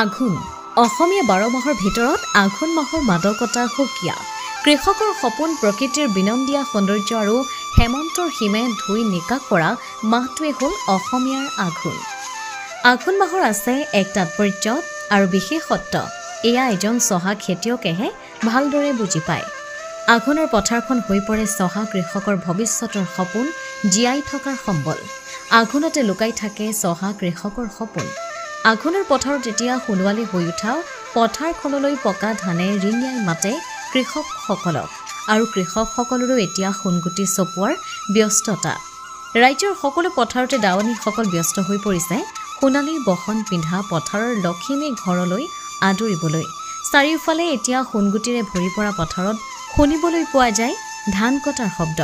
আঘোণ অসমীয়া 12 মাহৰ ভিতৰত আঘোণ মাহৰ মাদকতা সুকীয়া কৃষকৰ সপোন প্ৰকৃতিৰ বিনন্দিয়া সৌন্দৰ্য আৰু হেমন্তৰ হিমে ধুই নিকা কৰা মাহটোৱে হ'ল অসমীয়াৰ আঘোণ। আঘোণ মাহৰ আছে এক তাৎপৰ্য আৰু বিশেষত্ব এয়া এজন চহা খেতিয়কেহে ভালদৰে বুজি পায়। আঘোণৰ পথাৰখন হৈ পৰে চহা কৃষকৰ ভৱিষ্যতৰ সপোন জীয়াই থকাৰ সম্বল। আঘোণতে লুকাই থাকে চহা কৃষকৰ সপোন। আঘোণৰ পথাৰত যেতিয়া সোণোৱালী হৈ উঠা পথাৰখনলৈ পকা ধানে ৰিঙিয়াই মাতে কৃষকসকলক আৰু কৃষকসকলৰো এতিয়া সোণগুটি চপোৱাৰ ব্যস্ততা। ৰাজ্যৰ সকলো পথাৰতে দাৱনীসকল ব্যস্ত হৈ পৰিছে সোণালীৰ বসন পিন্ধা পথাৰৰ লখিমী ঘৰলৈ আদৰিবলৈ। চাৰিওফালে এতিয়া সোণগুটিৰে ভৰি পৰা পথাৰত শুনিবলৈ পোৱা যায় ধান কটাৰ শব্দ।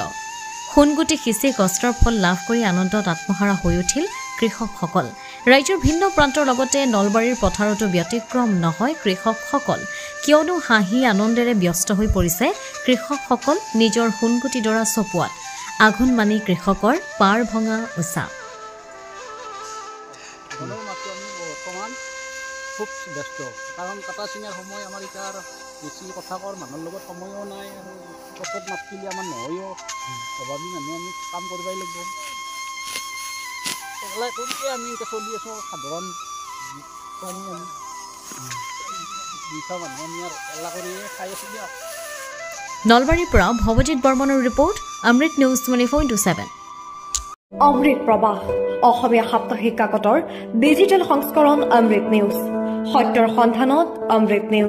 সোণগুটি সিঁচি কষ্টৰ ফল লাভ কৰি আনন্দত আত্মহাৰা হৈ উঠিল কৃষকসকল। ৰাজ্যৰ ভিন্ন প্ৰান্তৰ লগতে নলবাৰীৰ পথাৰতো ব্যতিক্ৰম নহয় কৃষকসকল, কিয়নো হাঁহি আনন্দেৰে ব্যস্ত হৈ পৰিছে কৃষকসকল নিজৰ সোণগুটি ডৰা চপোৱাত। আঘোণ মানি কৃষকৰ পাৰ ভঙা উচা। খুব ব্যস্ত, কাৰণ কটা চিঙাৰ সময় আমাৰ এতিয়া বেছি কথা কোৱাৰ মানুহৰ লগত সময়ো নাই আৰু পথত মাতিলে আমাৰ নহয়ও, অভাৱী মানুহ আমি কাম কৰিবই লাগিব। এলাই কৰিয়ে আমি এতিয়া চলি আছোঁ সাধাৰণ আমি দুইটা মানুহ আমি আৰু এলা কৰিয়ে খাই আছোঁ দিয়ক। নলবাৰীৰ পৰা ভৱজিৎ বৰ্মনৰ ৰিপৰ্ট, অমৃত নিউজ 24/7। অমৃত প্ৰবাহ অসমীয়া সাপ্তাহিক কাকতৰ ডিজিটেল সংস্কৰণ অমৃত নিউজ, সত্যৰ সন্ধানত অমৃত নিউজ।